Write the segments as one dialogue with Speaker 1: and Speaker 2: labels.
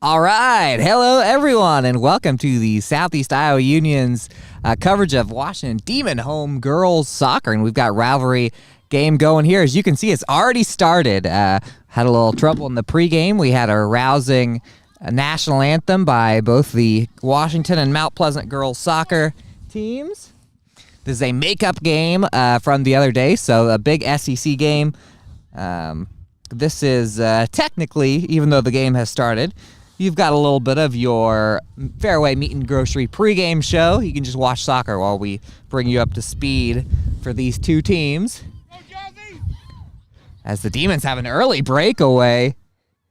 Speaker 1: All right. Hello, everyone, and welcome to the Southeast Iowa Union's coverage of Washington Demon home girls soccer. And we've got rivalry game going here. As you can see, it's already started. Had a little trouble in the pregame. We had a rousing national anthem by both the Washington and Mount Pleasant girls soccer teams. This is a makeup game from the other day, so a big SEC game. This is technically, even though the game has started, you've got a little bit of your Fairway Meat and Grocery pregame show. You can just watch soccer while we bring you up to speed for these two teams. As the Demons have an early breakaway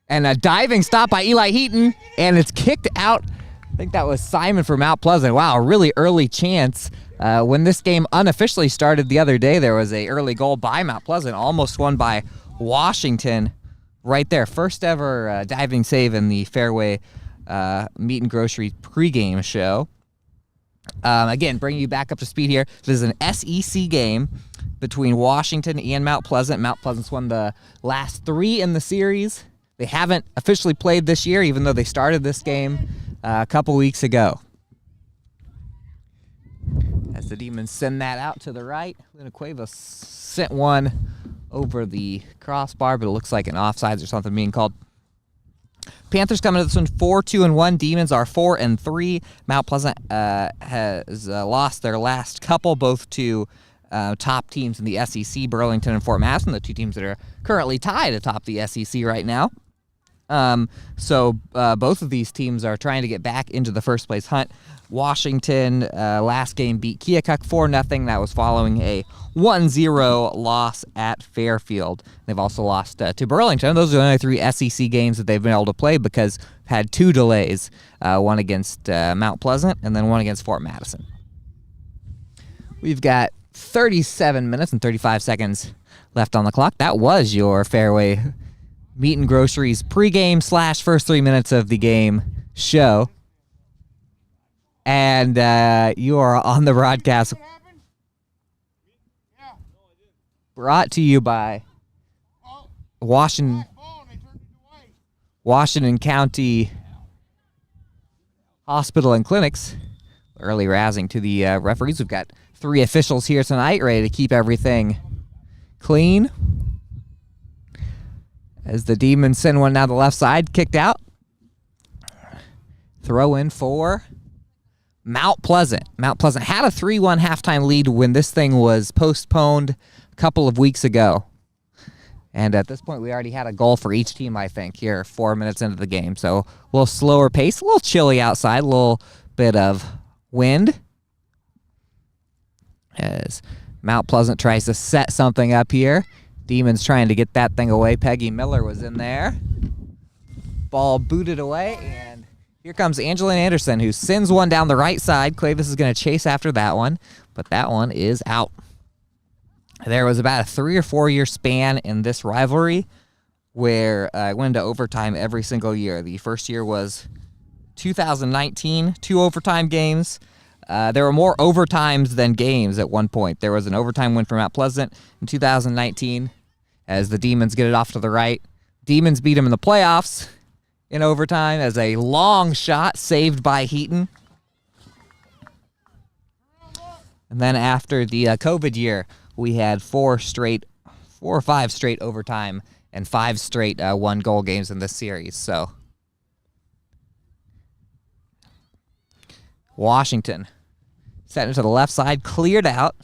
Speaker 1: and a diving stop by Eli Heaton, and it's kicked out. I think that was Simon from Mount Pleasant. Wow, a really early chance. When this game unofficially started the other day, there was an early goal by Mount Pleasant, almost won by Washington. Right there, first ever diving save in the Fairway Meat and Grocery pregame show. Again, bringing you back up to speed here. This is an SEC game between Washington and Mount Pleasant. Mount Pleasant's won the last 3 in the series. They haven't officially played this year, even though they started this game a couple weeks ago. As the Demons send that out to the right, Luna Cuevas sent one over the crossbar, but it looks like an offsides or something being called. Panthers coming to this one 4-2-1. Demons are 4-3. Mount Pleasant has lost their last couple, both to top teams in the SEC, Burlington and Fort Madison, the two teams that are currently tied atop the SEC right now. So both of these teams are trying to get back into the first place hunt. Washington last game beat Keokuk 4-0. That was following a 1-0 loss at Fairfield. They've also lost to Burlington. Those are the only 3 SEC games that they've been able to play because they've had 2 delays, one against Mount Pleasant and then one against Fort Madison. We've got 37 minutes and 35 seconds left on the clock. That was your Fairway Meat and Groceries pregame / first 3 minutes of the game show. And you are on the broadcast brought to you by Washington County Hospital and Clinics. Early rousing to the referees. We've got 3 officials here tonight ready to keep everything clean. As the Demons send one down the left side, kicked out. Throw in for Mount Pleasant. Mount Pleasant had a 3-1 halftime lead when this thing was postponed a couple of weeks ago. And at this point, we already had a goal for each team, I think, here 4 minutes into the game. So a little slower pace, a little chilly outside, a little bit of wind. As Mount Pleasant tries to set something up here. Demons trying to get that thing away. Peggy Miller was in there. Ball booted away, and here comes Angeline Anderson, who sends one down the right side. Cuevas is going to chase after that one, but that one is out. There was about a 3 or 4 year span in this rivalry where it went into overtime every single year. The first year was 2019, 2 overtime games. There were more overtimes than games at one point. There was an overtime win for Mount Pleasant in 2019 as the Demons get it off to the right. Demons beat them in the playoffs in overtime as a long shot saved by Heaton. And then after the COVID year, we had 4 or 5 straight overtime and 5 straight 1-goal games in this series. So Washington set into the left side, cleared out.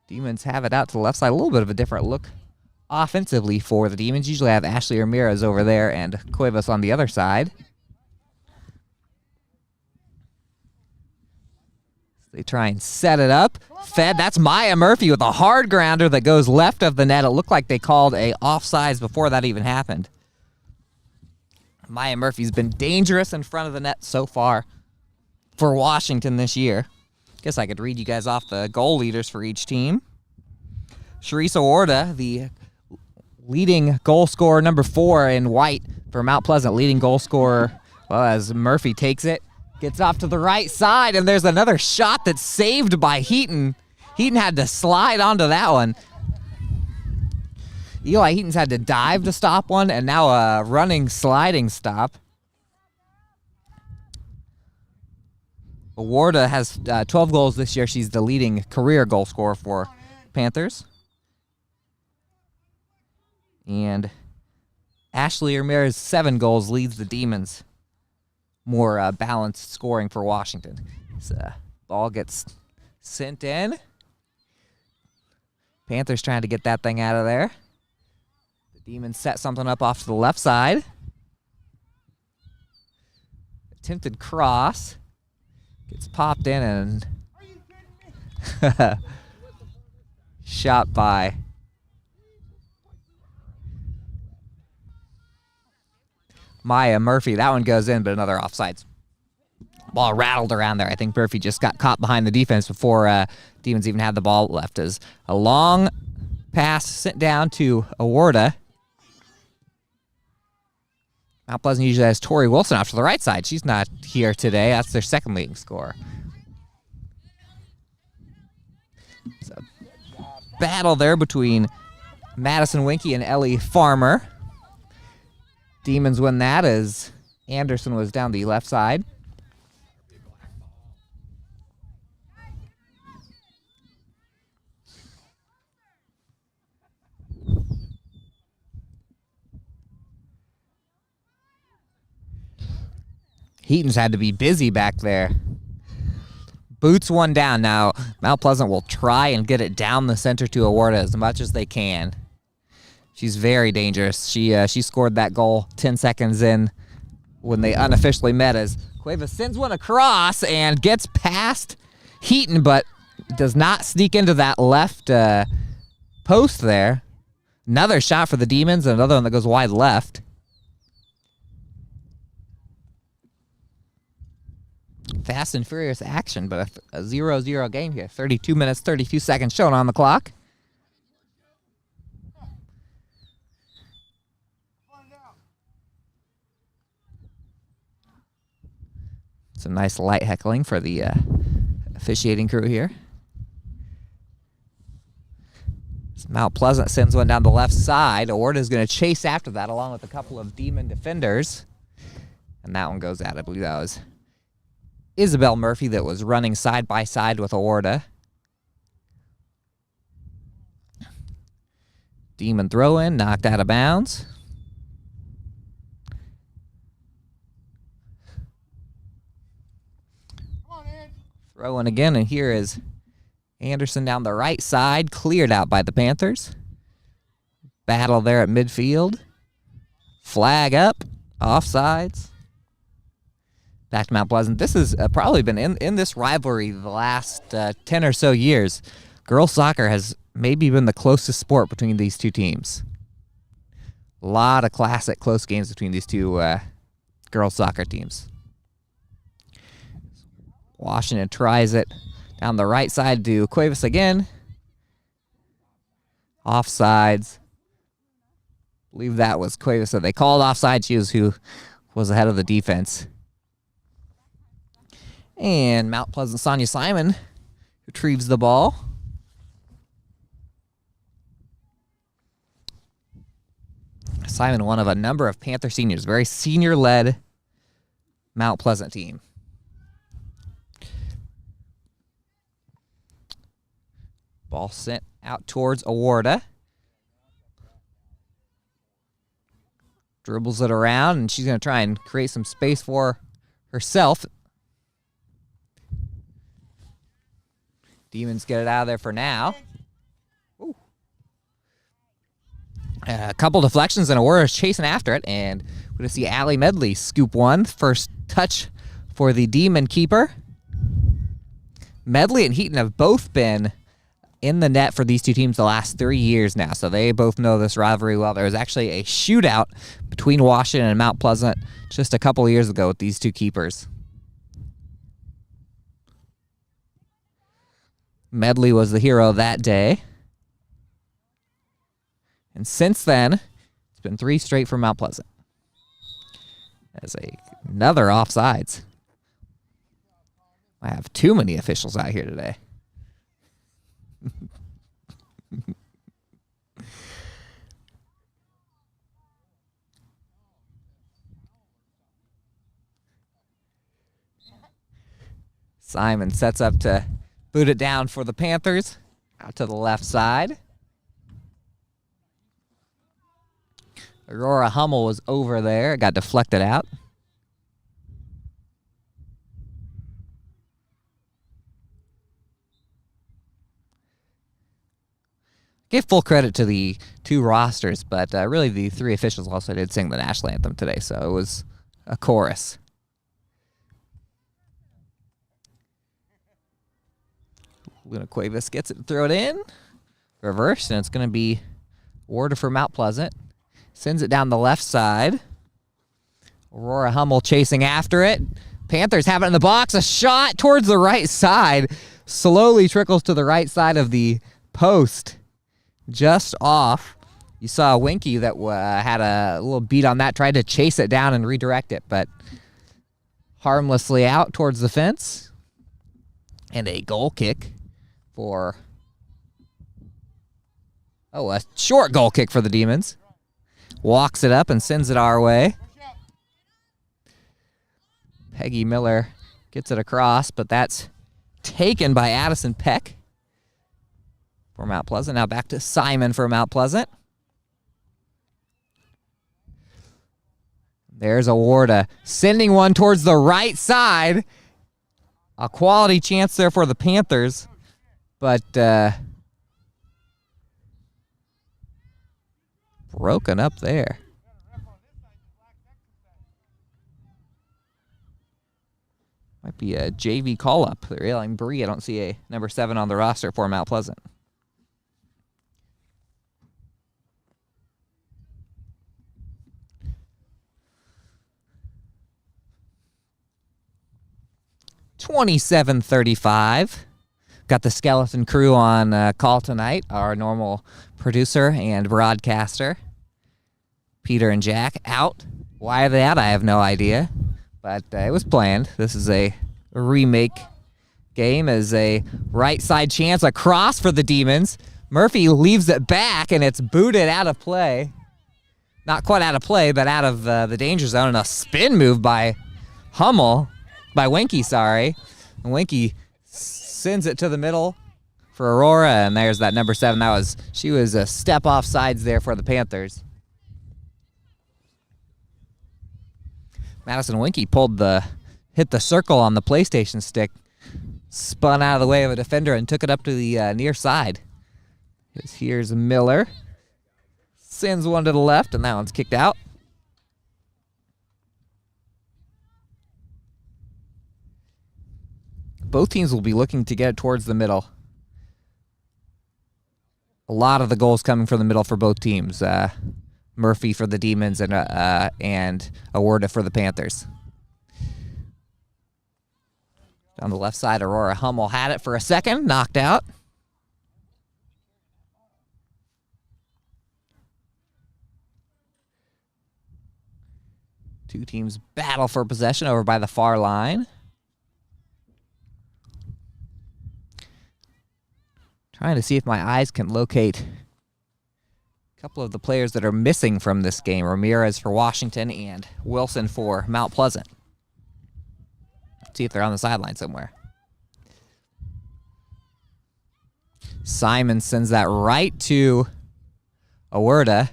Speaker 1: Demons have it out to the left side. A little bit of a different look offensively for the Demons. Usually have Ashley Ramirez over there and Cuevas on the other side. They try and set it up. Fed, that's Maya Murphy with a hard grounder that goes left of the net. It looked like they called a offsides before that even happened. Maya Murphy's been dangerous in front of the net so far for Washington this year. Guess I could read you guys off the goal leaders for each team. Charissa Orda, the leading goal scorer, number 4 in white for Mount Pleasant, leading goal scorer. Well, as Murphy takes it, gets off to the right side, and there's another shot that's saved by Heaton. Heaton had to slide onto that one. Eli Heaton's had to dive to stop one, and now a running, sliding stop. Awarda has 12 goals this year. She's the leading career goal scorer for Panthers. And Ashley Ramirez, 7 goals, leads the Demons. More balanced scoring for Washington. So, ball gets sent in. Panthers trying to get that thing out of there. The Demons set something up off to the left side. Attempted cross. Gets popped in and shot by Maya Murphy. That one goes in, but another offsides. Ball rattled around there. I think Murphy just got caught behind the defense before Demons even had the ball left. As a long pass sent down to Awarda. Mount Pleasant usually has Tori Wilson off to the right side. She's not here today. That's their second leading scorer. So, battle there between Madison Winky and Ellie Farmer. Demons win that as Anderson was down the left side. Heaton's had to be busy back there. Boots one down. Now, Mount Pleasant will try and get it down the center to Awarda as much as they can. She's very dangerous. She scored that goal 10 seconds in when they unofficially met as Cuevas sends one across and gets past Heaton, but does not sneak into that left post there. Another shot for the Demons, and another one that goes wide left. Fast and furious action, but a 0-0 game here. 32 minutes, 32 seconds shown on the clock. Some nice light heckling for the officiating crew here. Mount Pleasant sends one down the left side. Awarda's going to chase after that along with a couple of Demon defenders. And that one goes out. I believe that was Isabel Murphy that was running side by side with Awarda. Demon throw in, knocked out of bounds. Throw in again, and here is Anderson down the right side, cleared out by the Panthers. Battle there at midfield. Flag up, offsides. Back to Mount Pleasant. This has probably been in this rivalry the last 10 or so years. Girls soccer has maybe been the closest sport between these two teams. A lot of classic close games between these two girls soccer teams. Washington tries it down the right side to Cuevas again. Offsides. I believe that was Cuevas. So they called offside. She was who was ahead of the defense. And Mount Pleasant Sonia Simon retrieves the ball. Simon, one of a number of Panther seniors. Very senior-led Mount Pleasant team. Ball sent out towards Awarda. Dribbles it around, and she's going to try and create some space for herself. Demons get it out of there for now. Ooh. A couple deflections, and Awarda's chasing after it, and we're going to see Allie Medley scoop one. First touch for the Demon keeper. Medley and Heaton have both been in the net for these two teams the last 3 years now, so they both know this rivalry well. There was actually a shootout between Washington and Mount Pleasant just a couple of years ago with these two keepers. Medley was the hero that day. And since then, it's been 3 straight for Mount Pleasant. As another offsides. I have too many officials out here today. Simon sets up to boot it down for the Panthers. Out to the left side. Aurora Hummel was over there. Got deflected out. Give full credit to the two rosters, but really the three officials also did sing the national anthem today, so it was a chorus. Luna Cuevas gets it, throw it in. Reverse, and it's going to be Warder for Mount Pleasant. Sends it down the left side. Aurora Hummel chasing after it. Panthers have it in the box. A shot towards the right side. Slowly trickles to the right side of the post. Just off. You saw Winky that had a little beat on that. Tried to chase it down and redirect it, but harmlessly out towards the fence. And a goal kick for... Oh, a short goal kick for the Demons. Walks it up and sends it our way. Peggy Miller gets it across, but that's taken by Addison Peck for Mount Pleasant. Now back to Simon for Mount Pleasant. There's Awarda sending one towards the right side. A quality chance there for the Panthers, but broken up there. Might be a JV call-up. They're yelling Bree. I don't see a number 7 on the roster for Mount Pleasant. $27:35. Got the Skeleton Crew on call tonight. Our normal producer and broadcaster, Peter and Jack, out. Why are they out? I have no idea. But it was planned. This is a remake game as a right side chance across for the Demons. Murphy leaves it back, and it's booted out of play. Not quite out of play, but out of the danger zone. And a spin move by Winky, sorry. And Winky sends it to the middle for Aurora, and there's that number 7. She was a step off sides there for the Panthers. Madison Winky hit the circle on the PlayStation stick, spun out of the way of a defender and took it up to the near side. Here's Miller. Sends one to the left, and that one's kicked out. Both teams will be looking to get it towards the middle. A lot of the goals coming from the middle for both teams. Murphy for the Demons and Awarda for the Panthers. Down the left side, Aurora Hummel had it for a second, knocked out. Two teams battle for possession over by the far line. Trying to see if my eyes can locate a couple of the players that are missing from this game. Ramirez for Washington and Wilson for Mount Pleasant. Let's see if they're on the sideline somewhere. Simon sends that right to Awarda.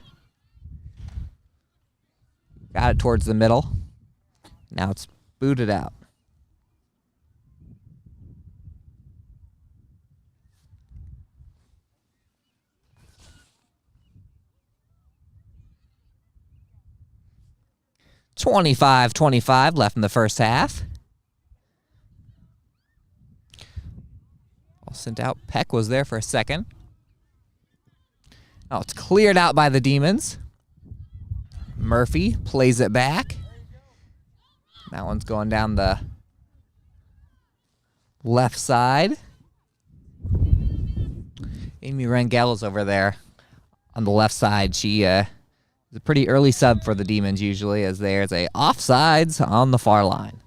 Speaker 1: Got it towards the middle. Now it's booted out. $25-25 left in the first half. All sent out. Peck was there for a second. Oh, it's cleared out by the Demons. Murphy plays it back. That one's going down the left side. Amy Rangel's over there on the left side. She is a pretty early sub for the Demons usually, as there's a offsides on the far line.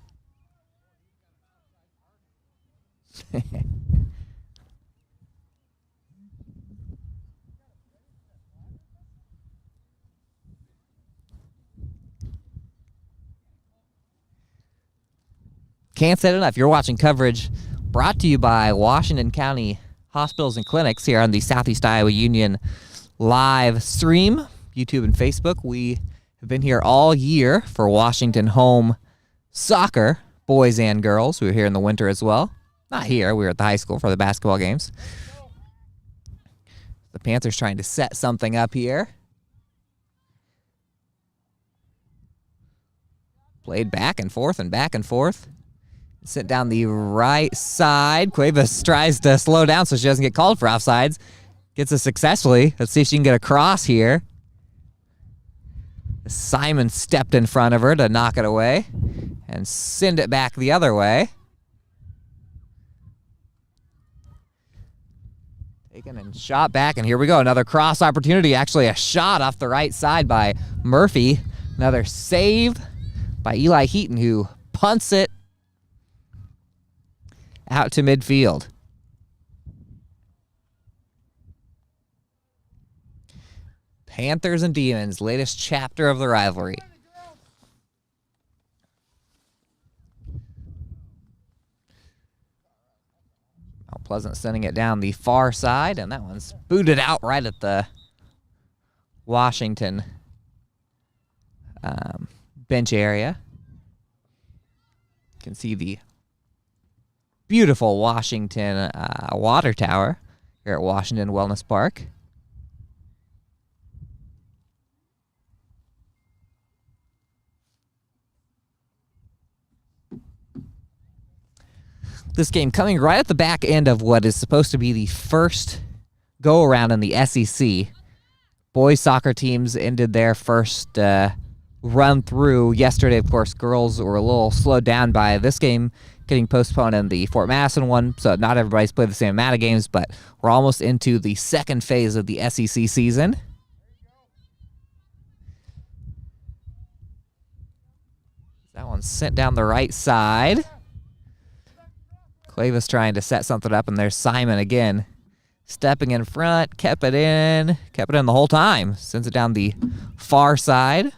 Speaker 1: Can't say it enough. You're watching coverage brought to you by Washington County Hospitals and Clinics here on the Southeast Iowa Union live stream, YouTube and Facebook. We have been here all year for Washington home soccer, boys and girls. We were here in the winter as well. Not here. We were at the high school for the basketball games. The Panthers trying to set something up here. Played back and forth and back and forth. Sent down the right side. Cuevas tries to slow down so she doesn't get called for offsides. Gets it successfully. Let's see if she can get a cross here. Simon stepped in front of her to knock it away and send it back the other way. Taken and shot back, and here we go. Another cross opportunity. Actually, a shot off the right side by Murphy. Another save by Eli Heaton, who punts it out to midfield. Panthers and Demons, latest chapter of the rivalry. Mount Pleasant sending it down the far side, and that one's booted out right at the Washington bench area. You can see the beautiful Washington water tower here at Washington Wellness Park. This game coming right at the back end of what is supposed to be the first go-around in the SEC. Boys soccer teams ended their first run through yesterday. Of course, girls were a little slowed down by this game getting postponed in the Fort Madison one, so not everybody's played the same amount of games, but we're almost into the second phase of the SEC season. That one's sent down the right side. Cuevas trying to set something up, and there's Simon again. Stepping in front, kept it in the whole time. Sends it down the far side.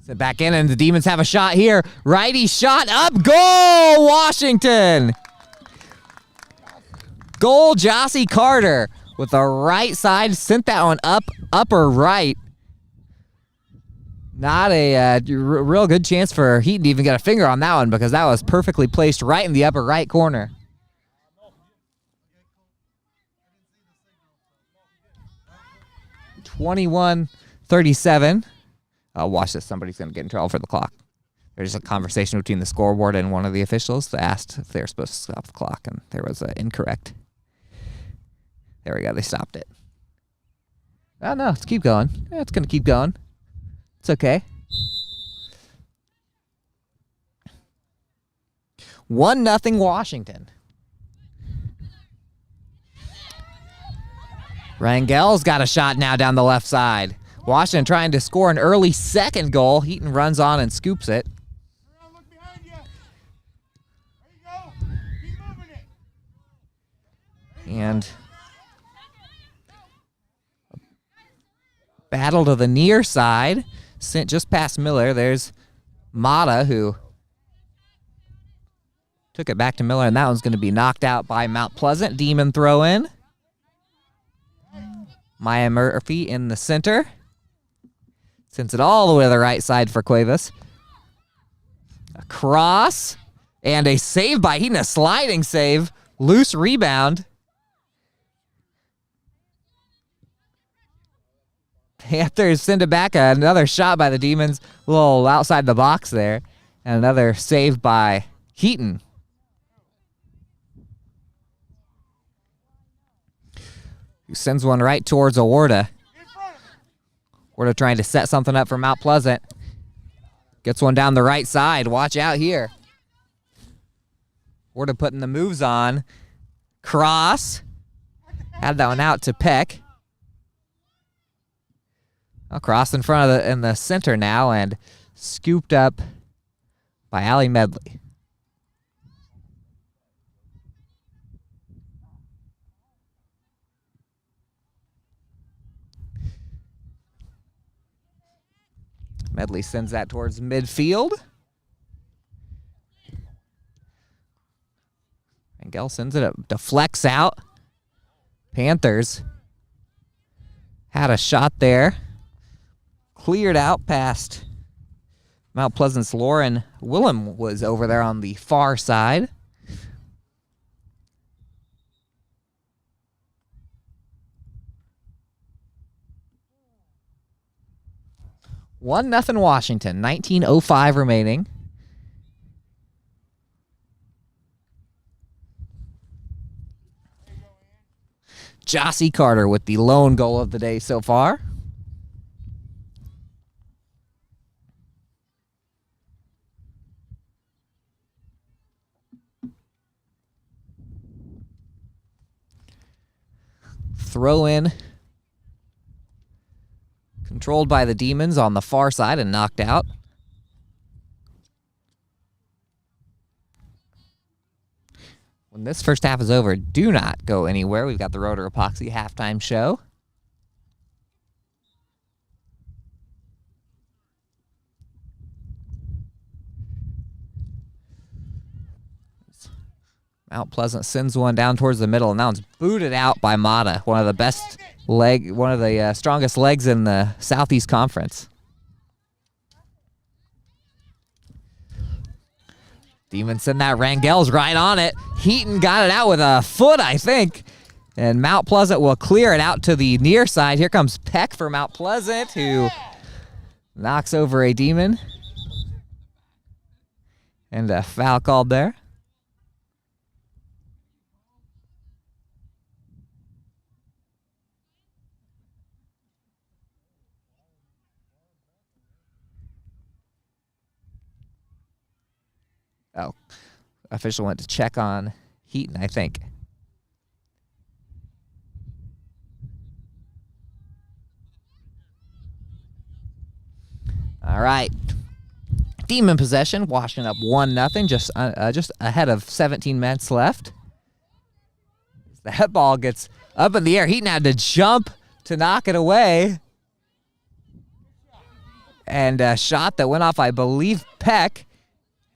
Speaker 1: Sent back in, and the Demons have a shot here. Righty shot up, goal, Washington! Goal, Jossie Carter with the right side. Sent that one up, upper right. Not a real good chance for Heaton to even get a finger on that one because that was perfectly placed right in the upper right corner. (21:37). Watch this. Somebody's going to get in trouble for the clock. There's a conversation between the scoreboard and one of the officials that asked if they were supposed to stop the clock, and there was an incorrect. There we go. They stopped it. Oh, no. Let's keep going. Yeah, it's going to keep going. It's okay. 1-0 Washington. Rangel's got a shot now down the left side. Washington trying to score an early second goal. Heaton runs on and scoops it.
Speaker 2: Look behind you. There you go. Keep moving it.
Speaker 1: And battle to the near side. Sent just past Miller. There's Mata, who took it back to Miller, and that one's going to be knocked out by Mount Pleasant. Demon throw in. Maya Murphy in the center. Sends it all the way to the right side for Cuevas. A cross and a save by Heaton, a sliding save. Loose rebound. Panthers send it back. Another shot by the Demons. A little outside the box there. And another save by Heaton. Who sends one right towards Awarda. Awarda trying to set something up for Mount Pleasant. Gets one down the right side. Watch out here. Awarda putting the moves on. Cross. Had that one out to Peck. Across in front of in the center now and scooped up by Allie Medley. Medley sends that towards midfield. Rangel sends it up, deflects out. Panthers had a shot there. Cleared out past Mount Pleasant's Lauren Willem was over there on the far side. One nothing Washington. 19:05 remaining. Jossie Carter with the lone goal of the day so far. Throw in. Controlled by the Demons on the far side and knocked out. When this first half is over, do not go anywhere. We've got the Rotor Epoxy halftime show. Mount Pleasant sends one down towards the middle, and now it's booted out by Mata, one of the strongest legs in the Southeast Conference. Demons send that. Rangel's right on it. Heaton got it out with a foot, I think. And Mount Pleasant will clear it out to the near side. Here comes Peck for Mount Pleasant, who knocks over a Demon. And a foul called there. Oh, official went to check on Heaton, I think. All right. Demon possession, Washington up 1-0, just ahead of 17 minutes left. That ball gets up in the air. Heaton had to jump to knock it away. And a shot that went off, I believe, Peck.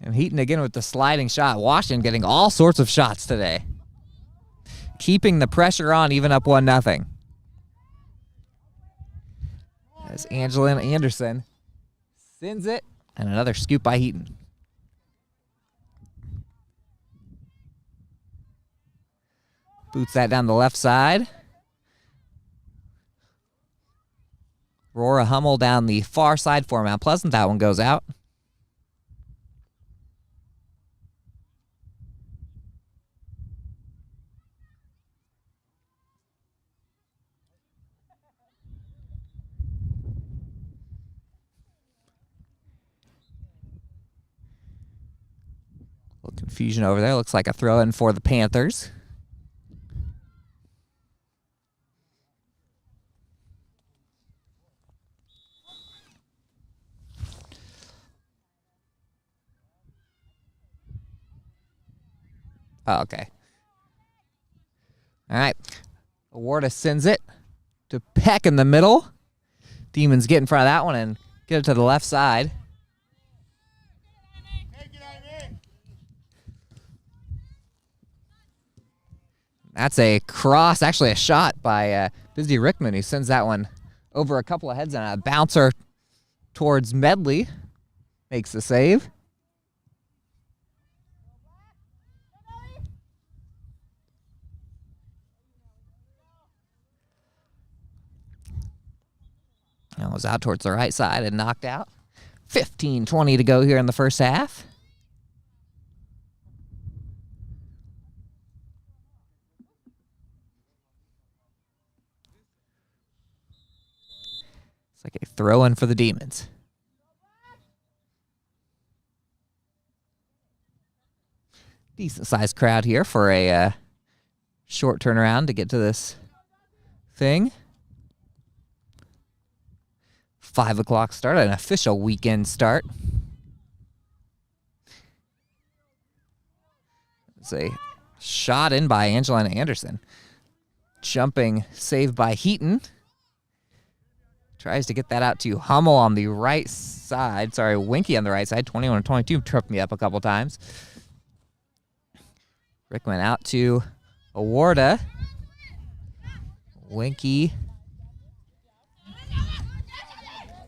Speaker 1: And Heaton again with the sliding shot. Washington getting all sorts of shots today. Keeping the pressure on, even up 1-0. As Angelina Anderson sends it. And another scoop by Heaton. Boots that down the left side. Aurora Hummel down the far side for Mount Pleasant. That one goes out. Little confusion over there. Looks like a throw in for the Panthers. Oh, okay. All right. Awarda sends it to Peck in the middle. Demons get in front of that one and get it to the left side. That's a cross, actually a shot by Busy Rickman, who sends that one over a couple of heads and a bouncer towards Medley. Makes the save. That was out towards the right side and knocked out. 15-20 to go here in the first half. It's like a throw-in for the Demons. Decent-sized crowd here for a short turnaround to get to this thing. 5 o'clock start, an official weekend start. It's a shot in by Angelina Anderson. Jumping save by Heaton. Tries to get that out to Hummel on the right side. Sorry, Winky on the right side. 21-22 tripped me up a couple times. Rickman out to Awarda. Winky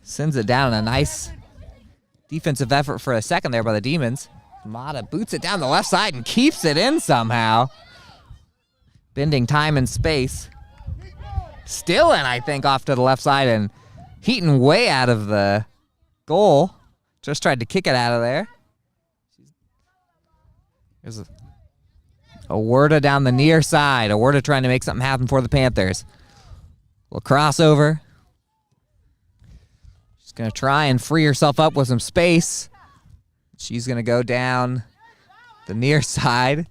Speaker 1: sends it down. A nice defensive effort for a second there by the Demons. Mata boots it down the left side and keeps it in somehow. Bending time and space. Still in, I think, off to the left side, and Heaton way out of the goal. Just tried to kick it out of there. There's a Awarda down the near side. Awarda trying to make something happen for the Panthers. Little crossover. She's going to try and free herself up with some space. She's going to go down the near side.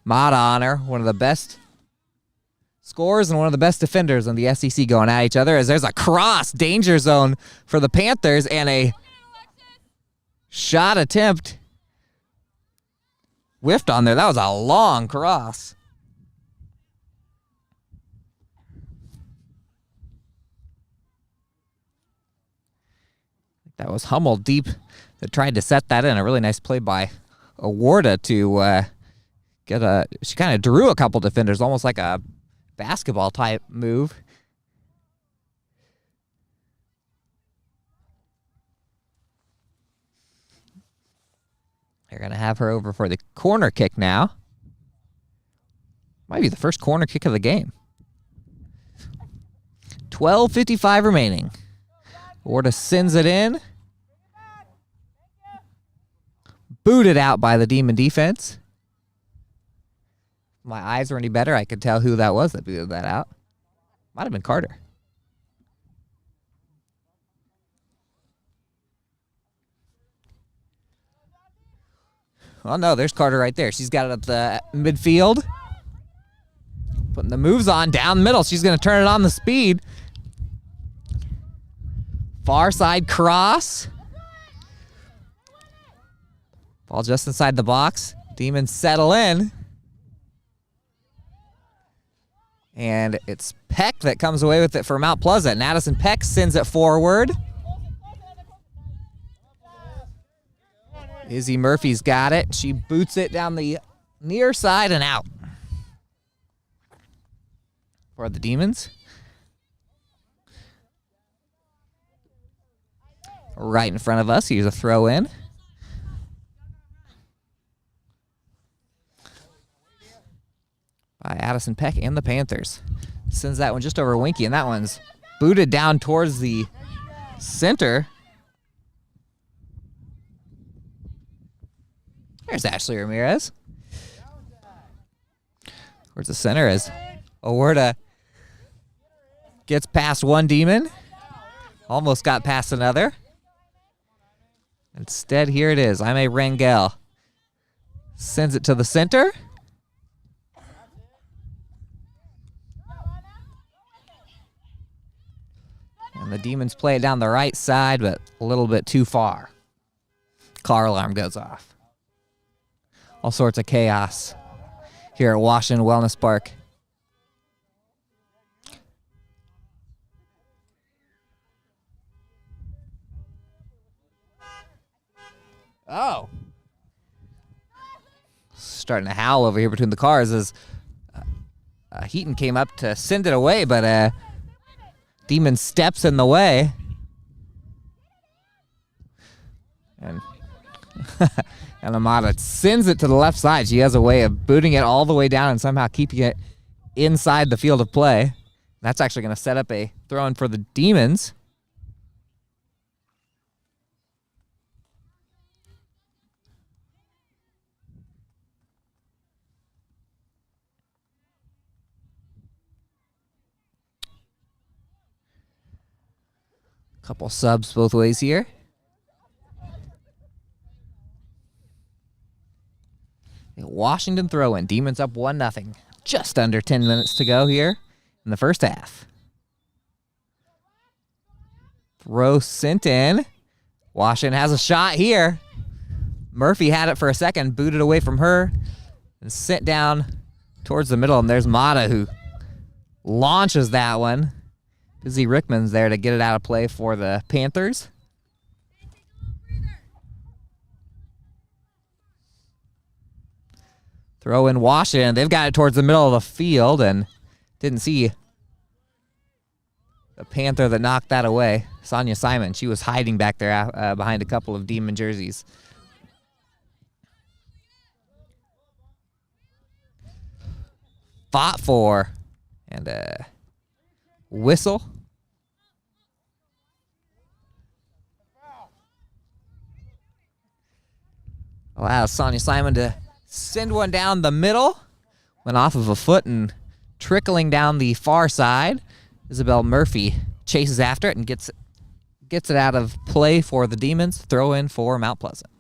Speaker 1: Mata on her, one of the best scorers and one of the best defenders in the SEC going at each other as there's a cross danger zone for the Panthers and a shot attempt whiffed on there. That was a long cross. That was Hummel deep that tried to set that in. A really nice play by Awarda to get a... She kind of drew a couple defenders, almost like a basketball type move. They're going to have her over for the corner kick now. Might be the first corner kick of the game. 12:55 remaining. Awarda sends it in. Booted out by the Demon defense. If my eyes were any better, I could tell who that was that booted that out. Might have been Carter. Oh, no, there's Carter right there. She's got it up the midfield. Putting the moves on down the middle. She's going to turn it on the speed. Far side cross. Ball just inside the box. Demons settle in. And it's Peck that comes away with it for Mount Pleasant. And Addison Peck sends it forward. Izzy Murphy's got it. She boots it down the near side and out for the Demons. Right in front of us. Here's a throw in. By Addison Peck and the Panthers. Sends that one just over Winky, and that one's booted down towards the center. There's Ashley Ramirez. Towards the center as Awarda gets past one Demon. Almost got past another. Instead, here it is. Jaime Rangel sends it to the center. And the Demons play it down the right side, but a little bit too far. Car alarm goes off. All sorts of chaos here at Washington Wellness Park. Oh. Starting to howl over here between the cars as Heaton came up to send it away, but Demon steps in the way. And and Amata sends it to the left side. She has a way of booting it all the way down and somehow keeping it inside the field of play. That's actually going to set up a throw-in for the Demons. Couple subs both ways here. Washington throw-in. Demons up 1-0. Just under 10 minutes to go here in the first half. Throw sent in. Washington has a shot here. Murphy had it for a second, booted away from her, and sent down towards the middle. And there's Mata who launches that one. Busy Rickman's there to get it out of play for the Panthers. Throw in Washington. They've got it towards the middle of the field and didn't see the Panther that knocked that away. Sonia Simon. She was hiding back there behind a couple of Demon jerseys. Fought for and a whistle. Allows Sonia Simon to send one down the middle. Went off of a foot and trickling down the far side. Isabel Murphy chases after it and gets it out of play for the Demons. Throw in for Mount Pleasant.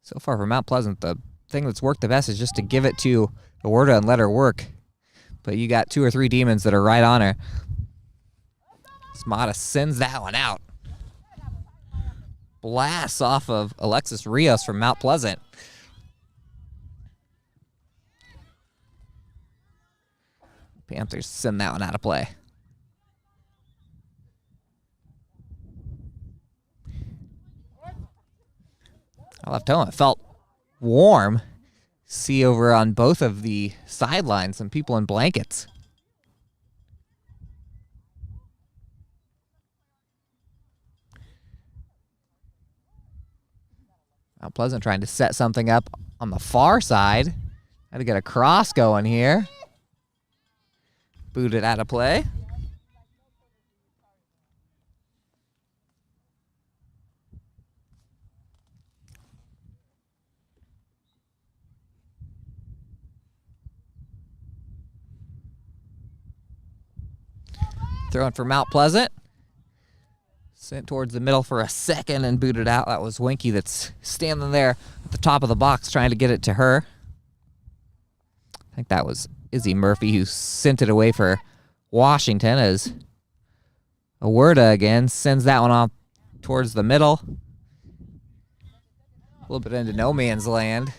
Speaker 1: So far for Mount Pleasant, the thing that's worked the best is just to give it to Awerda and let her work. But you got 2 or 3 Demons that are right on her. Smata sends that one out. Blasts off of Alexis Rios from Mount Pleasant. Panthers send that one out of play. I'll have to tell him it felt warm. See over on both of the sidelines some people in blankets. Mount Pleasant trying to set something up on the far side. Had to get a cross going here. Booted out of play. Throwing for Mount Pleasant. Sent towards the middle for a second and booted out. That was Winky that's standing there at the top of the box trying to get it to her. I think that was Izzy Murphy who sent it away for Washington as Awerda again sends that one off towards the middle. A little bit into no man's land.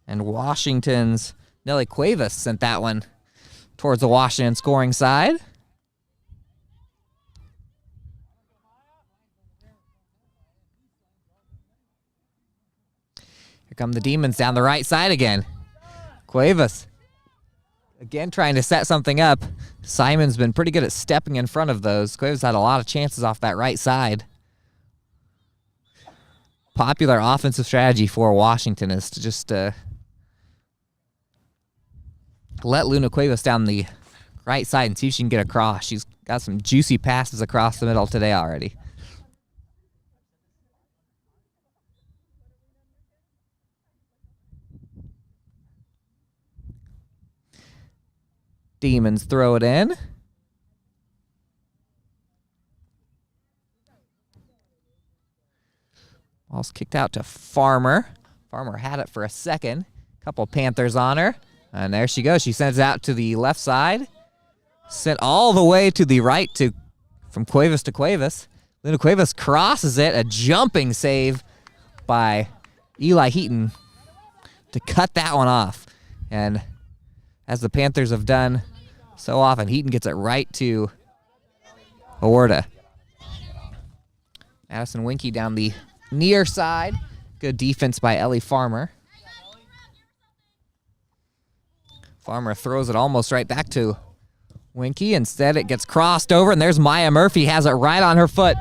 Speaker 1: And Washington's Nelly Cuevas sent that one towards the Washington scoring side. Here come the Demons down the right side again. Cuevas again trying to set something up. Simon's been pretty good at stepping in front of those. Cuevas had a lot of chances off that right side. Popular offensive strategy for Washington is to just let Luna Cuevas down the right side and see if she can get across. She's got some juicy passes across the middle today already. Demons throw it in. Ball's kicked out to Farmer. Farmer had it for a second. Couple Panthers on her. And there she goes. She sends it out to the left side. Sent all the way to the right from Cuevas to Cuevas. Luna Cuevas crosses it. A jumping save by Eli Heaton to cut that one off. And as the Panthers have done so often, Heaton gets it right to Awerda. Addison Winky down the near side. Good defense by Ellie Farmer. Farmer throws it almost right back to Winky. Instead, it gets crossed over, and there's Maya Murphy. Has it right on her foot.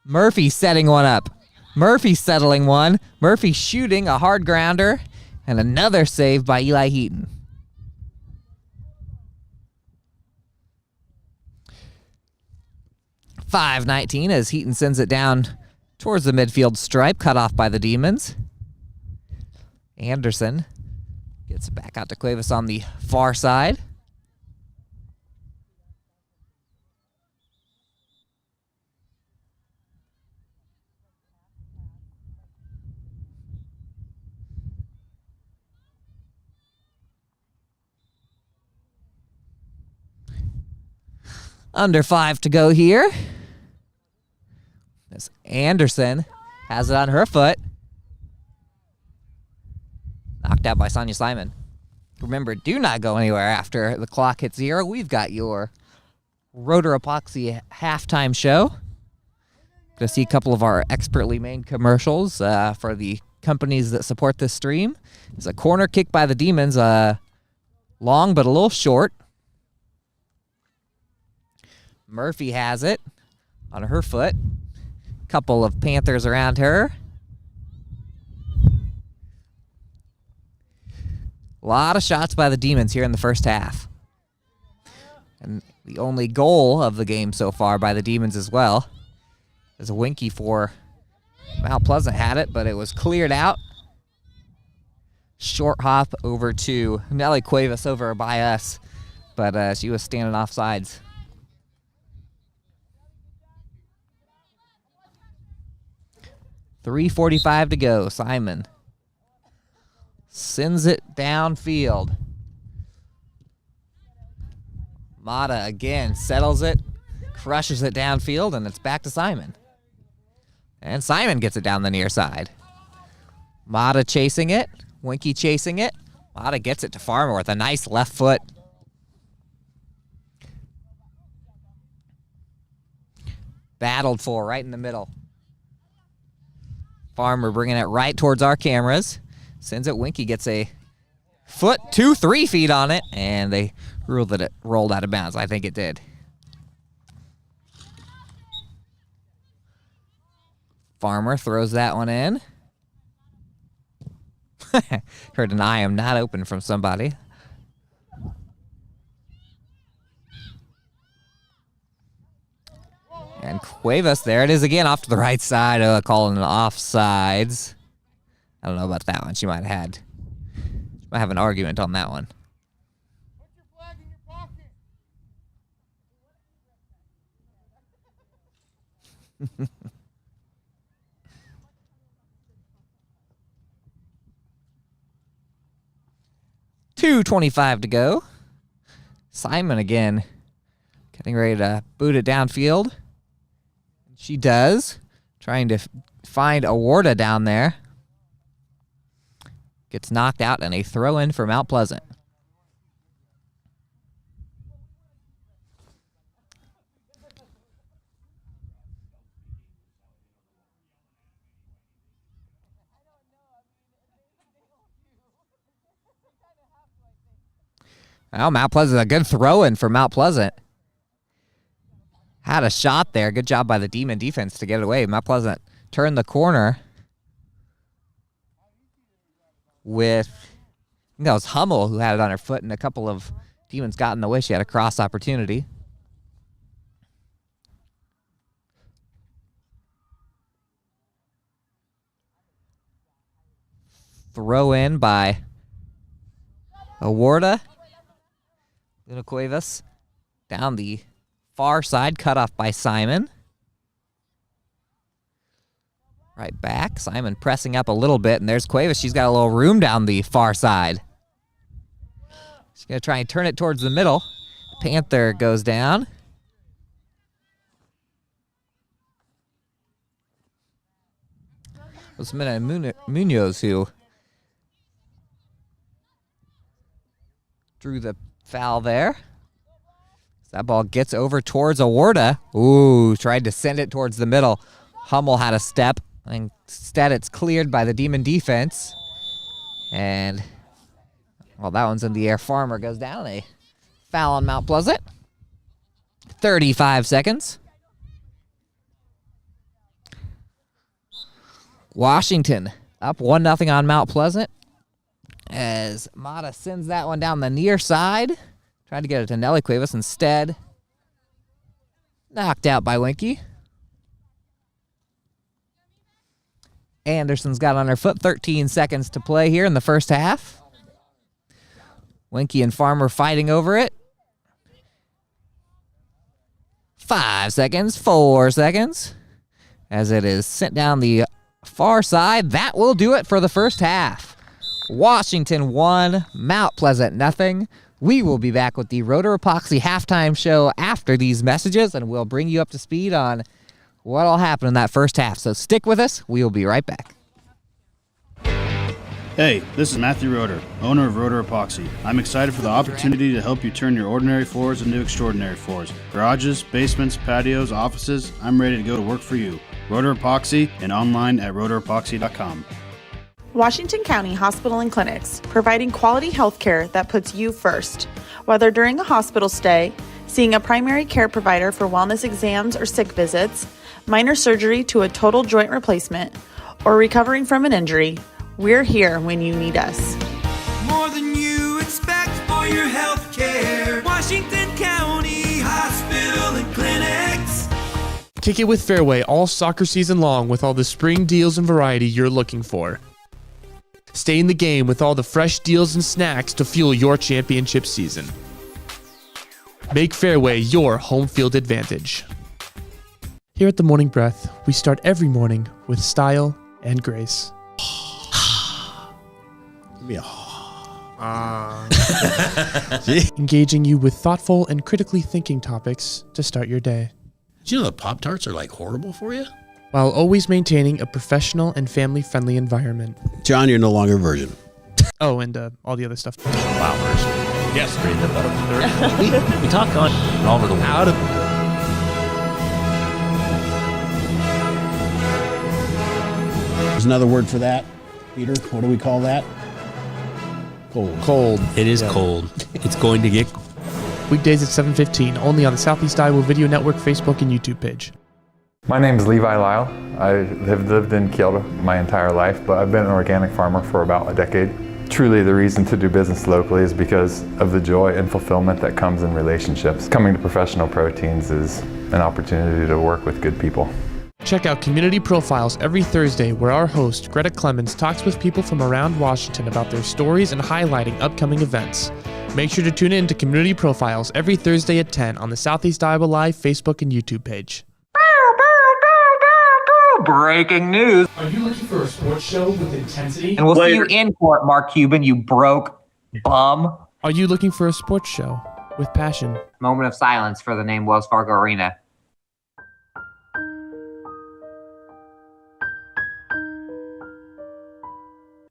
Speaker 1: Murphy setting one up. Murphy settling one. Murphy shooting a hard grounder. And another save by Eli Heaton. .519 as Heaton sends it down towards the midfield stripe, cut off by the Demons. Anderson gets it back out to Cuevas on the far side. Under 5 to go here. As Anderson has it on her foot. Knocked out by Sonia Simon. Remember, do not go anywhere after the clock hits 0. We've got your Rotor Epoxy halftime show. Going to see a couple of our expertly made commercials for the companies that support this stream. It's a corner kick by the Demons, long but a little short. Murphy has it on her foot. Couple of Panthers around her. A lot of shots by the Demons here in the first half. And the only goal of the game so far by the Demons as well is a Winky for Mount Pleasant had it, but it was cleared out. Short hop over to Nelly Cuevas over by us, but she was standing off sides. .3:45 to go. Simon sends it downfield. Mata again settles it, crushes it downfield, and it's back to Simon. And Simon gets it down the near side. Mata chasing it. Winky chasing it. Mata gets it to Farmer with a nice left foot. Battled for right in the middle. Farmer bringing it right towards our cameras. Sends it. Winky gets a foot, 3 feet on it, and they ruled that it rolled out of bounds. I think it did. Farmer throws that one in. Heard an I am not open from somebody. And Cuevas, there it is again, off to the right side, calling it offsides. I don't know about that one. She might have an argument on that one.
Speaker 2: Put your flag in your pocket.
Speaker 1: 2:25 to go. Simon again getting ready to boot it downfield. She does. Trying to find Awarda down there. Gets knocked out and a throw in for Mount Pleasant. Well, Mount Pleasant, a good throw-in for Mount Pleasant. Had a shot there. Good job by the Demon defense to get it away. Mount Pleasant turned the corner with, I think that was Hummel who had it on her foot, and a couple of Demons got in the way. She had a cross opportunity. Throw in by Awarda. Luna Cuevas down the far side, cut off by Simon. Right back. Simon pressing up a little bit, and there's Cuevas. She's got a little room down the far side. She's going to try and turn it towards the middle. Panther goes down. It was Munoz who drew the foul there. That ball gets over towards Awarda. Ooh, tried to send it towards the middle. Hummel had a step. Instead, it's cleared by the Demon defense. And, well, that one's in the air. Farmer goes down. A foul on Mount Pleasant. 35 seconds. Washington up 1-0 on Mount Pleasant. As Mata sends that one down the near side. Tried to get it to Nelly Cuevas. Instead, knocked out by Winky. Anderson's got on her foot. 13 seconds to play here in the first half. Winky and Farmer fighting over it. 5 seconds. 4 seconds. As it is sent down the far side. That will do it for the first half. Washington 1, Mount Pleasant 0. We will be back with the Rotor Epoxy halftime show after these messages, and we'll bring you up to speed on what'll happen in that first half. So stick with us. We will be right back.
Speaker 3: Hey, this is Matthew Roeder, owner of Roeder Epoxy. I'm excited for the opportunity to help you turn your ordinary floors into extraordinary floors. Garages, basements, patios, offices, I'm ready to go to work for you. Roeder Epoxy and online at roederepoxy.com.
Speaker 4: Washington County Hospital and Clinics, providing quality health care that puts you first. Whether during a hospital stay, seeing a primary care provider for wellness exams or sick visits, minor surgery to a total joint replacement, or recovering from an injury, we're here when you need us.
Speaker 5: More than you expect for your health care. Washington County Hospital and Clinics.
Speaker 6: Kick it with Fairway all soccer season long with all the spring deals and variety you're looking for. Stay in the game with all the fresh deals and snacks to fuel your championship season. Make Fairway your home field advantage. Here at The Morning Breath, we start every morning with style and grace. Engaging you with thoughtful and critically thinking topics to start your day,
Speaker 7: Do you know that Pop-Tarts are like horrible for you?
Speaker 6: while always maintaining a professional and family-friendly environment.
Speaker 7: John, you're no longer a virgin.
Speaker 6: Oh, and all the other stuff.
Speaker 8: Flowers. Yes, read the bottom. We talk on all over the world.
Speaker 6: Out of
Speaker 7: There's another word for that. Peter, what do we call that? Cold.
Speaker 8: It is cold. It's going to get
Speaker 6: weekdays at 7:15, only on the Southeast Iowa Video Network Facebook and YouTube page.
Speaker 9: My name is Levi Lyle. I have lived in Kyoto my entire life, but I've been an organic farmer for about a decade. Truly, the reason to do business locally is because of the joy and fulfillment that comes in relationships. Coming to Professional Proteins is an opportunity to work with good people.
Speaker 6: Check out Community Profiles every Thursday, where our host, Greta Clemens, talks with people from around Washington about their stories and highlighting upcoming events. Make sure to tune in to Community Profiles every Thursday at 10 on the Southeast Iowa Live Facebook and YouTube page.
Speaker 1: Breaking news.
Speaker 6: Are you looking for a sports show with intensity?
Speaker 1: And we'll see you in court, Mark Cuban, you broke bum.
Speaker 6: Are you looking for a sports show with passion?
Speaker 1: Moment of silence for the name Wells Fargo Arena.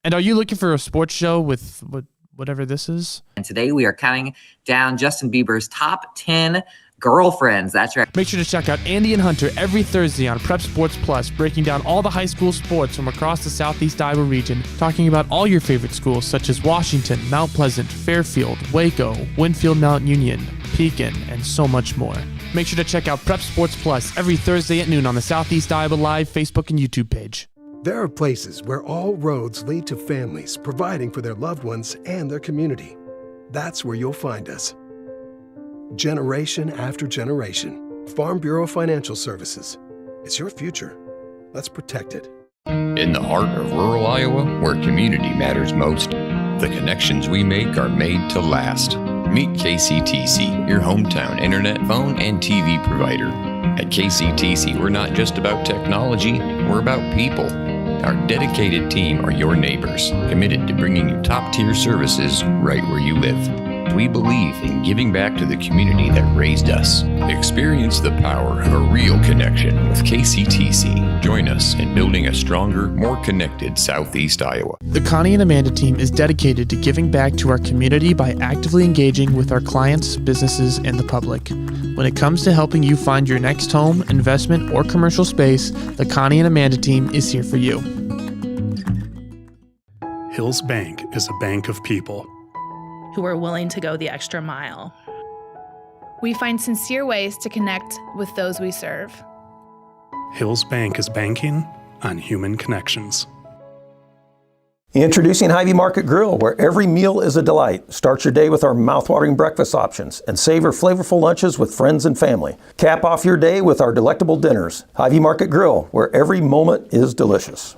Speaker 6: And are you looking for a sports show with whatever this is?
Speaker 1: And today we are counting down Justin Bieber's top 10 girlfriends. That's right.
Speaker 6: Make sure to check out Andy and Hunter every Thursday on Prep Sports Plus, breaking down all the high school sports from across the Southeast Iowa region, talking about all your favorite schools such as Washington, Mount Pleasant, Fairfield, Waco, Winfield Mount Union, Pekin, and so much more. Make sure to check out Prep Sports Plus every Thursday at noon on the Southeast Iowa Live Facebook and YouTube page.
Speaker 10: There are places where all roads lead to families providing for their loved ones and their community. That's where you'll find us. Generation after generation, Farm Bureau Financial Services. It's your future. Let's protect it.
Speaker 11: In the heart of rural Iowa, where community matters most, the connections we make are made to last. Meet KCTC, your hometown internet, phone, and TV provider. At KCTC, we're not just about technology, we're about people. Our dedicated team are your neighbors, committed to bringing you top-tier services right where you live. We believe in giving back to the community that raised us. Experience the power of a real connection with KCTC. Join us in building a stronger, more connected Southeast Iowa.
Speaker 6: The Connie and Amanda team is dedicated to giving back to our community by actively engaging with our clients, businesses, and the public. When it comes to helping you find your next home, investment, or commercial space, the Connie and Amanda team is here for you.
Speaker 12: Hills Bank is a bank of people
Speaker 13: who are willing to go the extra mile.
Speaker 14: We find sincere ways to connect with those we serve.
Speaker 12: Hills Bank is banking on human connections.
Speaker 15: Introducing Hy-Vee Market Grill, where every meal is a delight. Start your day with our mouthwatering breakfast options and savor flavorful lunches with friends and family. Cap off your day with our delectable dinners. Hy-Vee Market Grill, where every moment is delicious.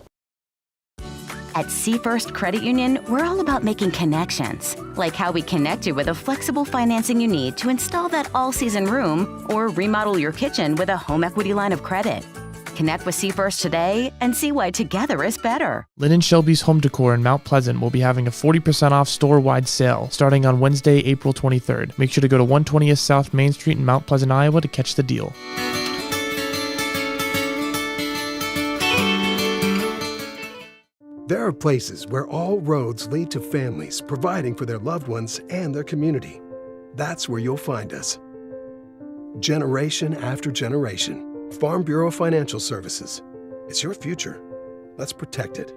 Speaker 16: At Seafirst Credit Union, we're all about making connections, like how we connect you with a flexible financing you need to install that all-season room or remodel your kitchen with a home equity line of credit. Connect with Seafirst today and see why together is better.
Speaker 6: Lynn & Shelby's Home Decor in Mount Pleasant will be having a 40% off store-wide sale starting on Wednesday, April 23rd. Make sure to go to 120th South Main Street in Mount Pleasant, Iowa to catch the deal.
Speaker 10: There are places where all roads lead to families providing for their loved ones and their community. That's where you'll find us. Generation after generation, Farm Bureau Financial Services. It's your future. Let's protect it.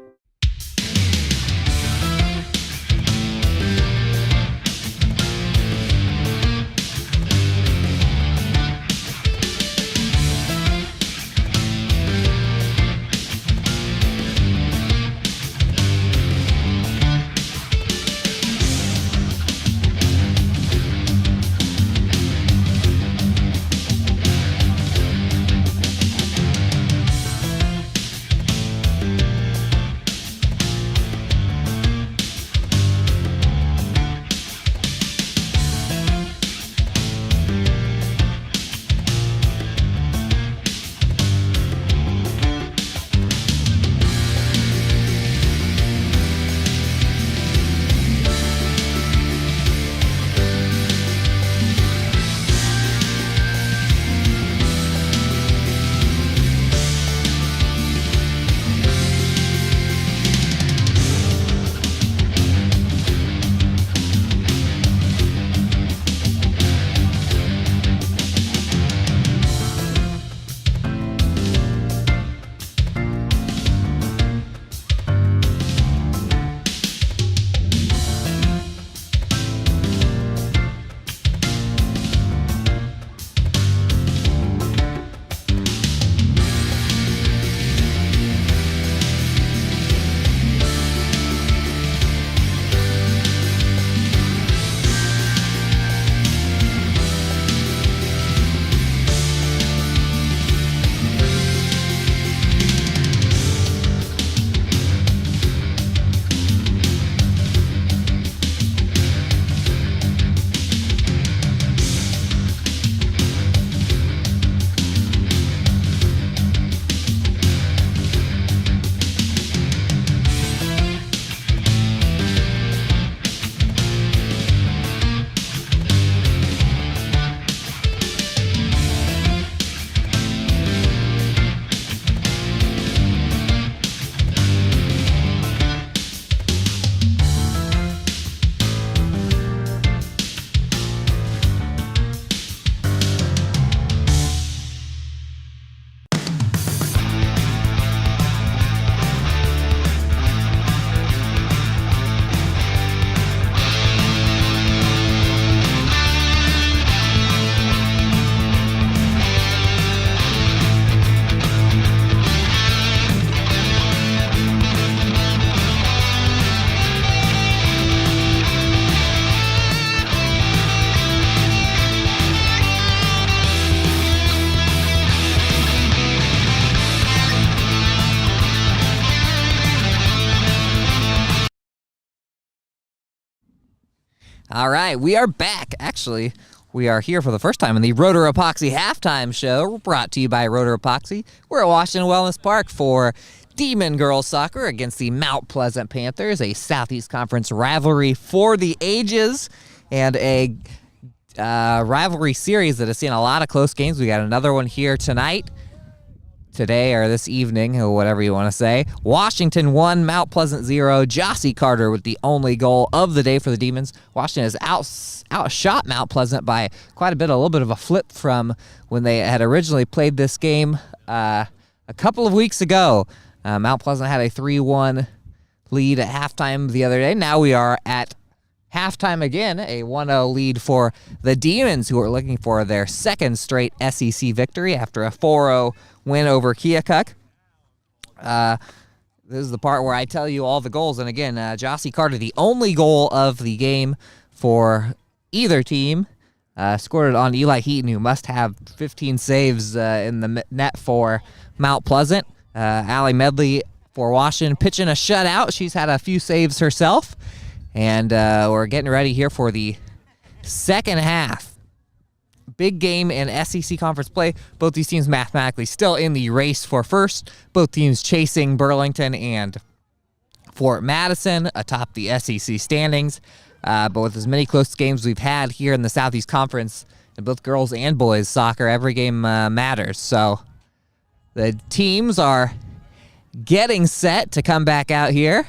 Speaker 1: All right, we are back. Actually, we are here for the first time in the Rotor Epoxy Halftime Show, brought to you by Rotor Epoxy. We're at Washington Wellness Park for Demon Girls Soccer against the Mount Pleasant Panthers, a Southeast Conference rivalry for the ages, and a rivalry series that has seen a lot of close games. We got another one here tonight, today or this evening, or whatever you want to say. Washington 1, Mount Pleasant 0. Jossie Carter with the only goal of the day for the Demons. Washington has outshot Mount Pleasant by quite a bit, a little bit of a flip from when they had originally played this game a couple of weeks ago. Mount Pleasant had a 3-1 lead at halftime the other day. Now we are at halftime again, a 1-0 lead for the Demons, who are looking for their second straight SEC victory after a 4-0 win over Keokuk. This is the part where I tell you all the goals. And again, Jossie Carter, the only goal of the game for either team, scored it on Eli Heaton, who must have 15 saves in the net for Mount Pleasant. Allie Medley for Washington pitching a shutout. She's had a few saves herself. And we're getting ready here for the second half. Big game in SEC conference play. Both these teams mathematically still in the race for first. Both teams chasing Burlington and Fort Madison atop the SEC standings. But with as many close games we've had here in the Southeast Conference, in both girls and boys soccer, every game matters. So the teams are getting set to come back out here.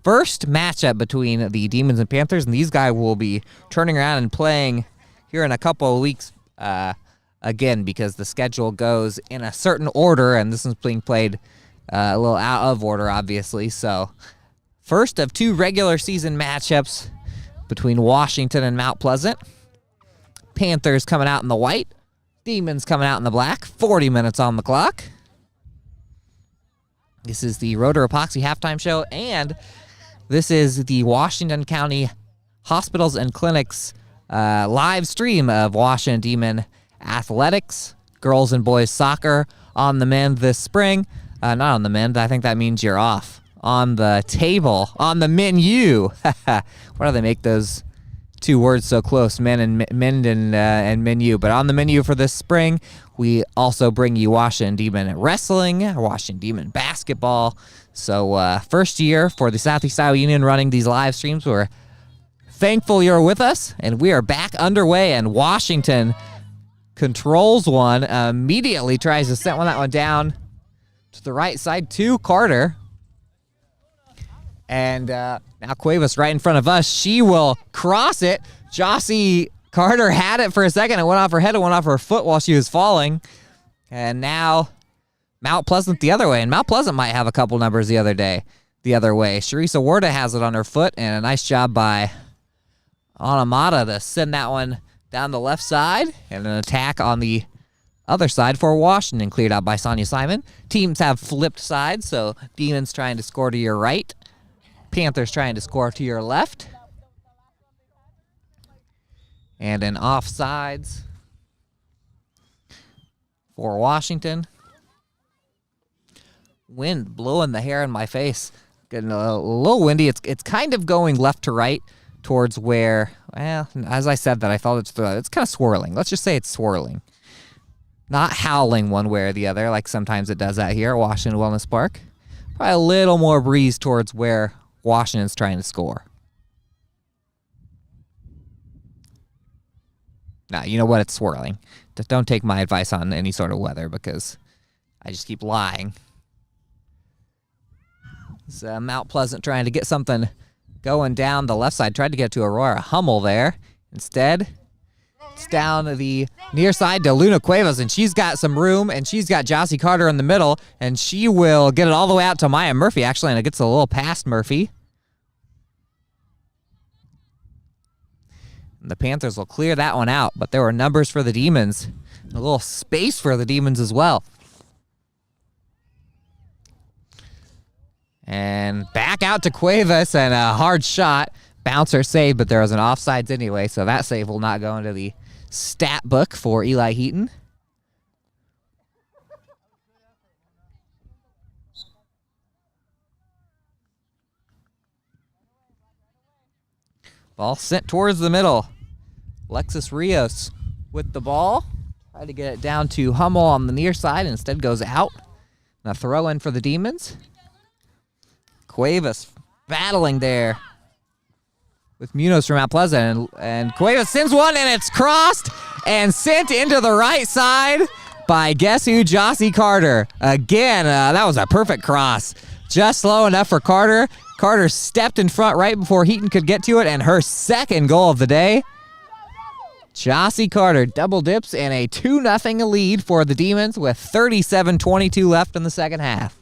Speaker 1: First matchup between the Demons and Panthers, and these guys will be turning around and playing here in a couple of weeks again, because the schedule goes in a certain order, and this is being played a little out of order, obviously. So first of 2 regular season matchups between Washington and Mount Pleasant. Panthers coming out in the white, Demons coming out in the black. 40 minutes on the clock. This is the Rotor Epoxy halftime show, and this is the Washington County Hospitals and Clinics live stream of Washington Demon athletics, girls and boys soccer on the mend this spring. Not on the mend, I think that means you're off. On the table, on the menu. Why do they make those 2 words so close, mend and menu? But on the menu for this spring, we also bring you Washington Demon wrestling, Washington Demon basketball. So first year for the Southeast Iowa Union running these live streams. We're thankful you're with us, and we are back underway, and Washington controls one, immediately tries to set that one down to the right side to Carter. And now Cuevas right in front of us. She will cross it. Jossie Carter had it for a second. It went off her head. It went off her foot while she was falling. And now Mount Pleasant the other way. And Mount Pleasant might have a couple numbers the other way. Sharisa Warda has it on her foot. And a nice job by Anamata to send that one down the left side. And an attack on the other side for Washington, cleared out by Sonia Simon. Teams have flipped sides, so Demons trying to score to your right. Panthers trying to score to your left. And an offsides for Washington. Wind blowing the hair in my face. Getting a little windy. It's kind of going left to right towards where, well, as I said that, I thought it's kind of swirling. Let's just say it's swirling. Not howling one way or the other like sometimes it does out here at Washington Wellness Park. Probably a little more breeze towards where Washington's trying to score. Now, you know what? It's swirling. Don't take my advice on any sort of weather because I just keep lying. It's Mount Pleasant trying to get something going down the left side. Tried to get to Aurora Hummel there. Instead, it's down the near side to Luna Cuevas, and she's got some room, and she's got Jossie Carter in the middle, and she will get it all the way out to Maya Murphy, actually, and it gets a little past Murphy. The Panthers will clear that one out, but there were numbers for the Demons. A little space for the Demons as well. And back out to Cuevas, and a hard shot. Bouncer save, but there was an offsides anyway, so that save will not go into the stat book for Eli Heaton. Ball sent towards the middle. Alexis Rios with the ball. Try to get it down to Hummel on the near side. Instead goes out. And a throw in for the Demons. Cuevas battling there with Munoz from Mount Pleasant. And Cuevas sends one, and it's crossed and sent into the right side by guess who? Jossie Carter. Again, that was a perfect cross. Just slow enough for Carter. Carter stepped in front right before Heaton could get to it, and her second goal of the day. Jossie Carter double dips in a 2-0 lead for the Demons with 37:22 left in the second half.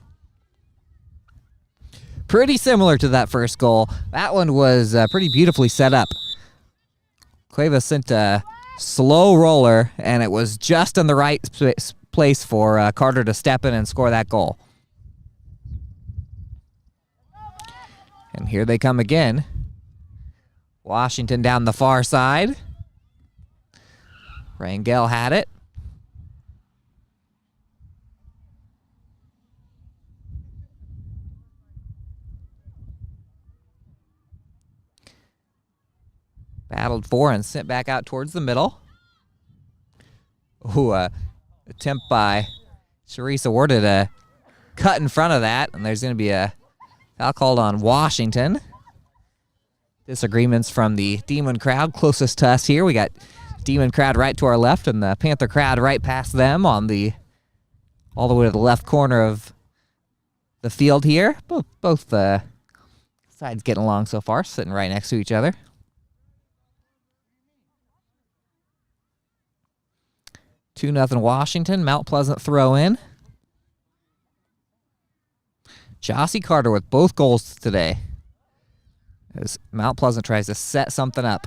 Speaker 1: Pretty similar to that first goal. That one was pretty beautifully set up. Cuevas sent a slow roller, and it was just in the right place for Carter to step in and score that goal. And here they come again. Washington down the far side. Rangel had it. Battled for and sent back out towards the middle. Ooh, attempt by Sharisa Warda to cut in front of that, and there's going to be a foul called on Washington. Disagreements from the Demon crowd closest to us here. We got Demon crowd right to our left and the Panther crowd right past them on all the way to the left corner of the field here. Both sides getting along so far, sitting right next to each other. Two 2-0 Washington. Mount Pleasant throw in. Jossie Carter with both goals today, as Mount Pleasant tries to set something up.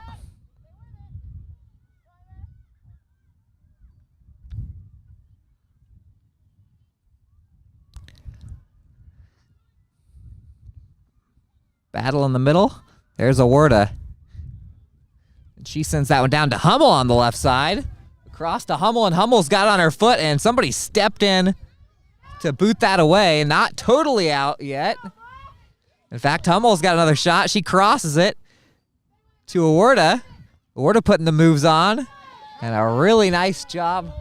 Speaker 1: Battle in the middle. There's Awerda. And she sends that one down to Hummel on the left side. Across to Hummel, and Hummel's got on her foot, and somebody stepped in to boot that away. Not totally out yet. In fact, Hummel's got another shot. She crosses it to Awerda. Awerda putting the moves on. And a really nice job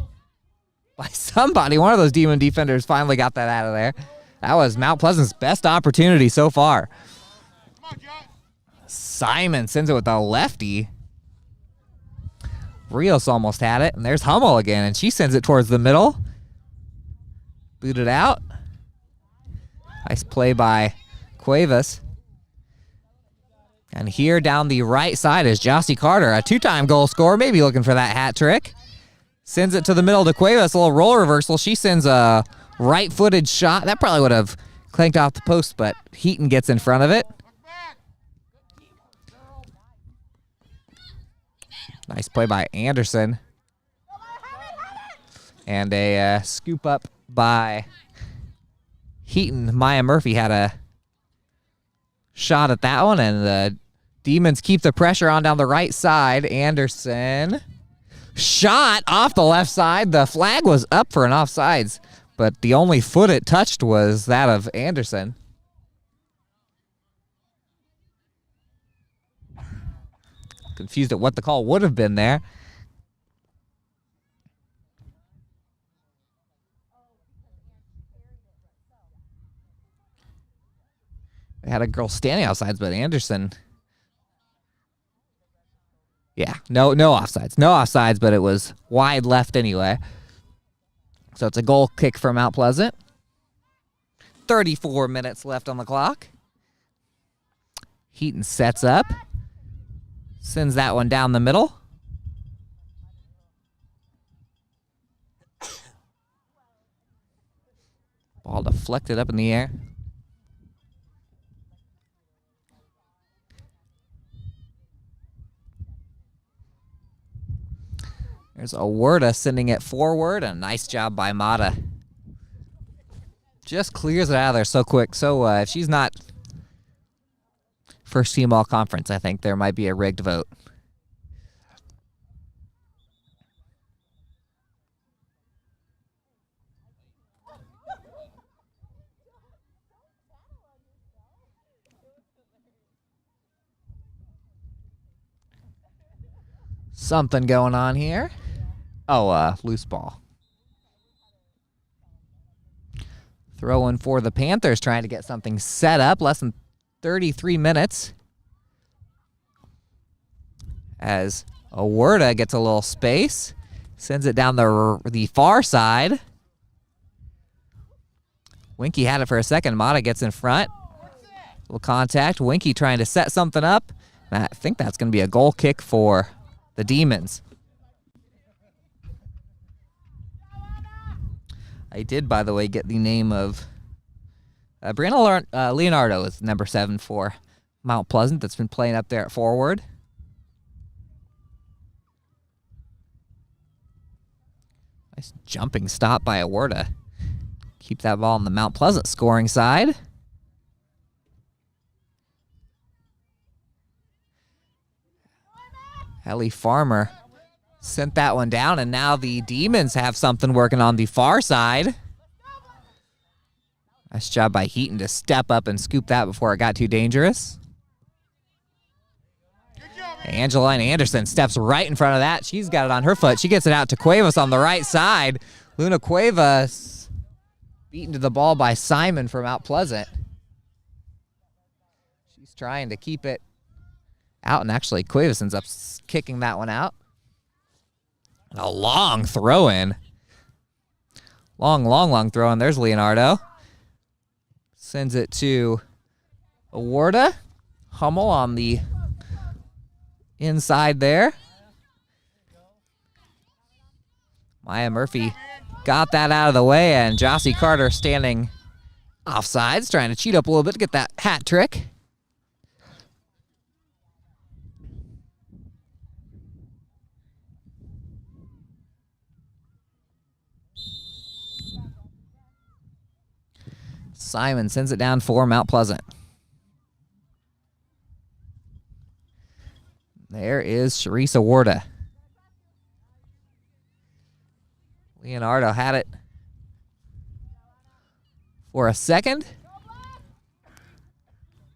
Speaker 1: by somebody. One of those Demon defenders finally got that out of there. That was Mount Pleasant's best opportunity so far. Simon sends it with a lefty. Rios almost had it. And there's Hummel again, and she sends it towards the middle. Booted out. Nice play by Cuevas. And here down the right side is Jossie Carter, a two-time goal scorer, maybe looking for that hat trick. Sends it to the middle to Cuevas, a little roll reversal. She sends a right-footed shot. That probably would have clanked off the post, but Heaton gets in front of it. Nice play by Anderson. And a scoop up by Heaton. Maya Murphy had a shot at that one, and the Demons keep the pressure on down the right side. Anderson shot off the left side. The flag was up for an offsides, but the only foot it touched was that of Anderson. Confused at what the call would have been there. They had a girl standing outside, but Anderson. Yeah, no offsides. No offsides, but it was wide left anyway. So it's a goal kick for Mount Pleasant. 34 minutes left on the clock. Heaton sets up. Sends that one down the middle. Ball deflected up in the air. There's Awerda sending it forward. A nice job by Mata. Just clears it out of there so quick. So if she's not first team all conference, I think there might be a rigged vote. Something going on here. Oh, loose ball. Throw in for the Panthers, trying to get something set up. Less than 33 minutes. As Awerda gets a little space. Sends it down the far side. Winky had it for a second. Mata gets in front. Little contact. Winky trying to set something up. And I think that's going to be a goal kick for the Demons. I did, by the way, get the name of Brianna Leonardo is number 7 for Mount Pleasant that's been playing up there at forward. Nice jumping stop by Awerda. Keep that ball on the Mount Pleasant scoring side. Ellie Farmer sent that one down, and now the Demons have something working on the far side. Nice job by Heaton to step up and scoop that before it got too dangerous. Angeline Anderson steps right in front of that. She's got it on her foot. She gets it out to Cuevas on the right side. Luna Cuevas beaten to the ball by Simon from Mount Pleasant. She's trying to keep it out, and actually Cuevas ends up kicking that one out. A long throw-in. Long throw-in. There's Leonardo. Sends it to Awarda. Hummel on the inside there. Maya Murphy got that out of the way, and Jossie Carter standing offsides, trying to cheat up a little bit to get that hat trick. Simon sends it down for Mount Pleasant. There is Charisse Awarda. Leonardo had it for a second.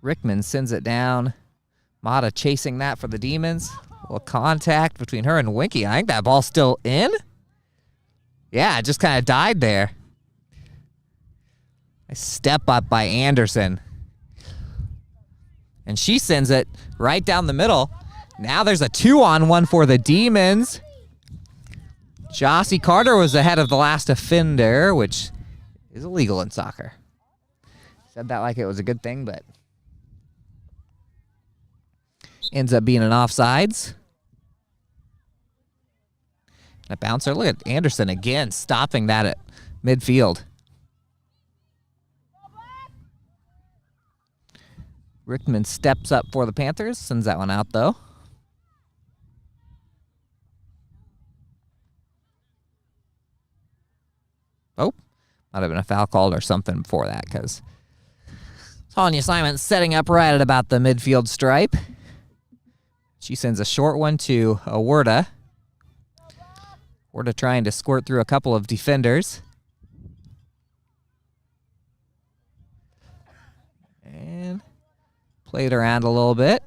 Speaker 1: Rickman sends it down. Mata chasing that for the Demons. A little contact between her and Winky. I think that ball's still in. Yeah, it just kind of died there. A step up by Anderson. And she sends it right down the middle. Now there's a 2-on-1 for the Demons. Jossie Carter was ahead of the last offender, which is illegal in soccer. Said that like it was a good thing, but ends up being an offsides. And a bouncer. Look at Anderson again, stopping that at midfield. Rickman steps up for the Panthers, sends that one out though. Oh, might have been a foul called or something before that, because Tanya Simon setting up right at about the midfield stripe. She sends a short one to Awarda. Awarda trying to squirt through a couple of defenders. And played around a little bit.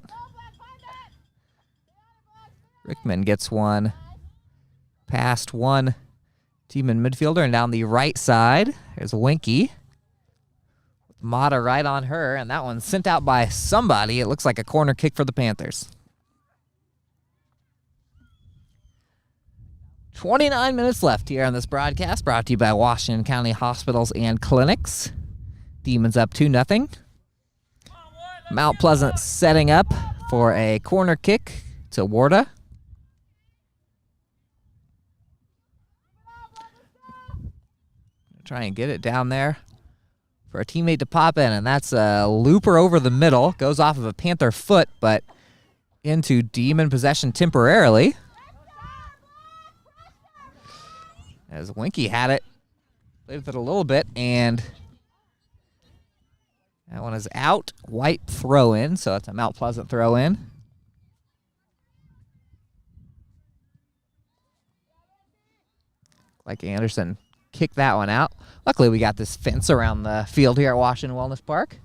Speaker 1: Rickman gets one past one Demon midfielder, and down the right side, there's Winky. Mata right on her, and that one's sent out by somebody. It looks like a corner kick for the Panthers. 29 minutes left here on this broadcast, brought to you by Washington County Hospitals and Clinics. Demons up 2-0. Mount Pleasant setting up for a corner kick to Awarda. Try and get it down there for a teammate to pop in, and that's a looper over the middle. Goes off of a Panther foot, but into Demon possession temporarily. As Winky had it, played with it a little bit, and that one is out. White throw in, so it's a Mount Pleasant throw in. Like Anderson kicked that one out. Luckily, we got this fence around the field here at Washington Wellness Park.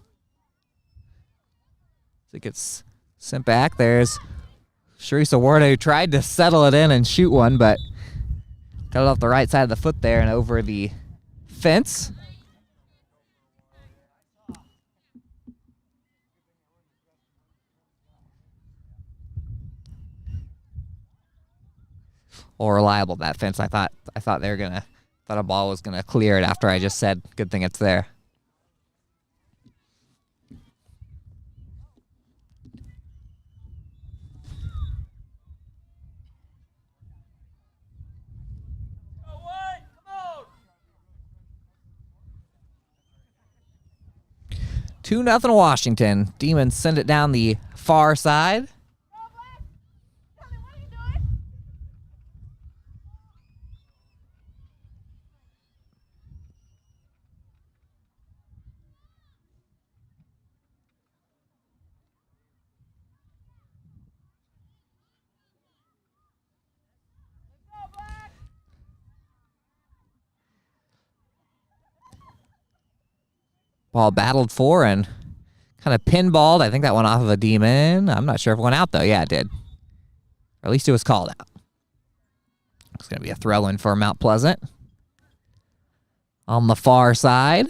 Speaker 1: So it gets sent back. There's Charisse Awarda, who tried to settle it in and shoot one, but got it off the right side of the foot there and over the fence. Or reliable, that fence. I thought they were gonna. Thought a ball was going to clear it after I just said, good thing it's there. Two 2-0 Washington. Demons send it down the far side. Ball battled for and kind of pinballed. I think that went off of a Demon. I'm not sure if it went out, though. Yeah, it did. Or at least it was called out. It's going to be a throw-in for Mount Pleasant. On the far side.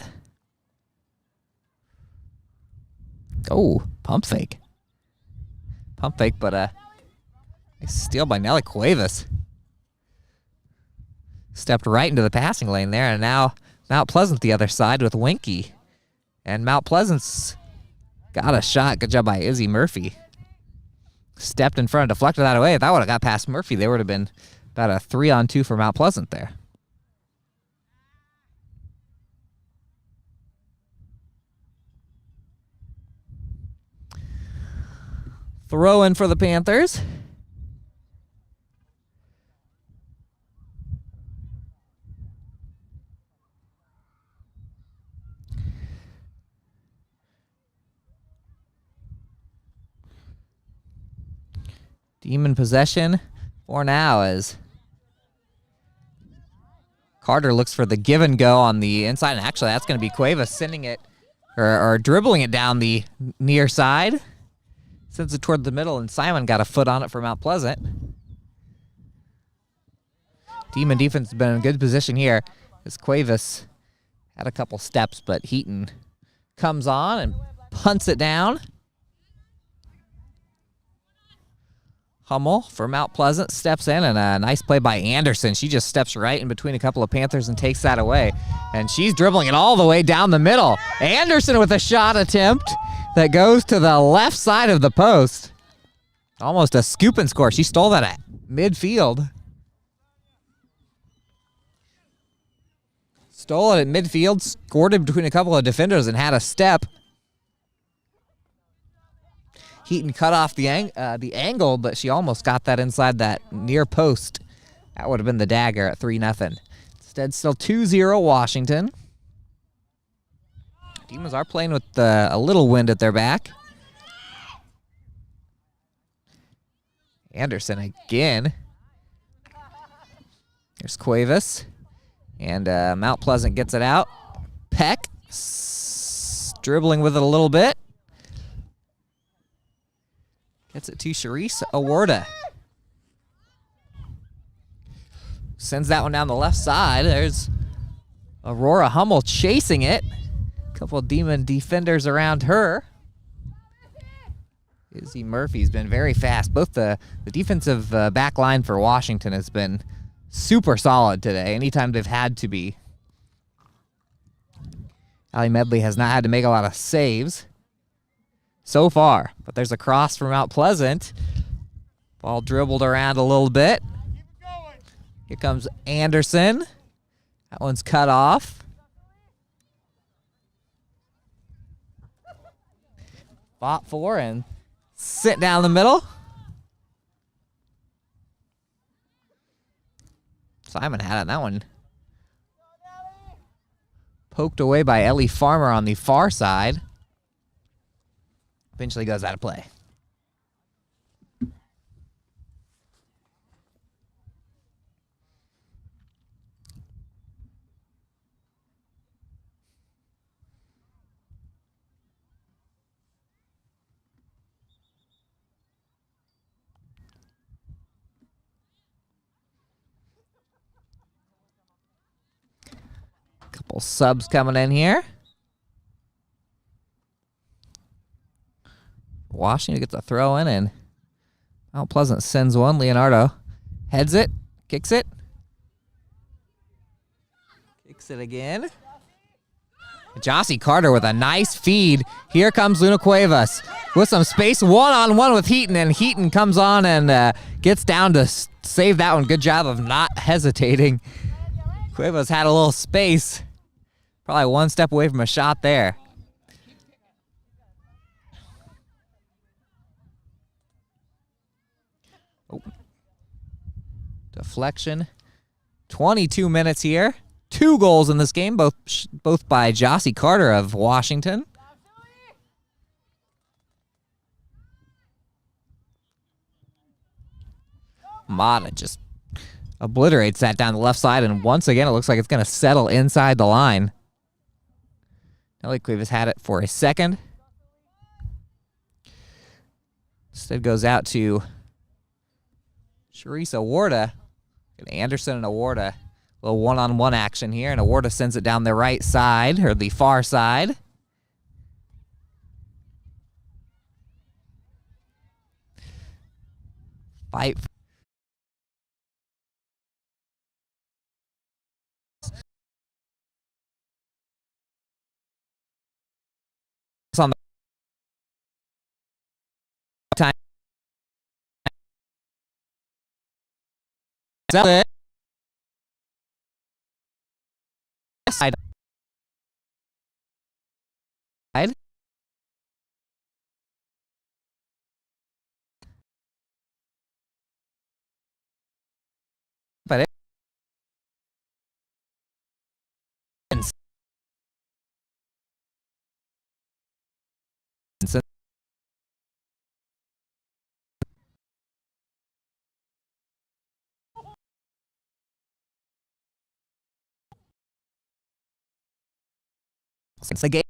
Speaker 1: Oh, pump fake. Pump fake, but a steal by Nelly Cuevas. Stepped right into the passing lane there, and now Mount Pleasant the other side with Winky And Mount Pleasant's got a shot. Good job by Izzy Murphy. Stepped in front, deflected that away. If that would have got past Murphy, they would have been about a 3-on-2 for Mount Pleasant there. Throw in for the Panthers. Demon possession for now as Carter looks for the give and go on the inside. And actually, that's going to be Cuevas sending it or dribbling it down the near side. Sends it toward the middle, and Simon got a foot on it for Mount Pleasant. Demon defense has been in a good position here as Cuevas had a couple steps, but Heaton comes on and punts it down. Hummel for Mount Pleasant steps in, and a nice play by Anderson. She just steps right in between a couple of Panthers and takes that away. And she's dribbling it all the way down the middle. Anderson with a shot attempt that goes to the left side of the post. Almost a scoop and score. She stole that at midfield. Stole it at midfield, scored it between a couple of defenders and had a step. Heaton cut off the angle, but she almost got that inside that near post. That would have been the dagger at 3-0. Instead, still 2-0 Washington. Demons are playing with a little wind at their back. Anderson again. Here's Cuevas. And Mount Pleasant gets it out. Peck dribbling with it a little bit. Gets it to Charisse Awarda. Sends that one down the left side. There's Aurora Hummel chasing it. A couple of Demon defenders around her. Izzy Murphy's been very fast. Both the defensive back line for Washington has been super solid today, anytime they've had to be. Allie Medley has not had to make a lot of saves so far, but there's a cross from Mount Pleasant. Ball dribbled around a little bit. Here comes Anderson. That one's cut off. Fought for and sit down the middle. Simon had it. That one poked away by Ellie Farmer on the far side. Eventually goes out of play. Couple subs coming in here. Washington gets a throw in, and Mount Pleasant sends one. Leonardo heads it, kicks it. Kicks it again. Jossie Carter with a nice feed. Here comes Luna Cuevas with some space, one-on-one with Heaton, and Heaton comes on and gets down to save that one. Good job of not hesitating. Cuevas had a little space. Probably one step away from a shot there. Oh. Deflection. 22 minutes here. 2 goals in this game, both by Jossie Carter of Washington. Mata just obliterates that down the left side, and once again it looks like it's going to settle inside the line. Nelly Cuevas had it for a second. Instead goes out to Charisse Awarda. And Anderson and Awarda. A little one-on-one action here, and Awarda sends it down the right side, or the far side. Fight Side. Side. But it's a game.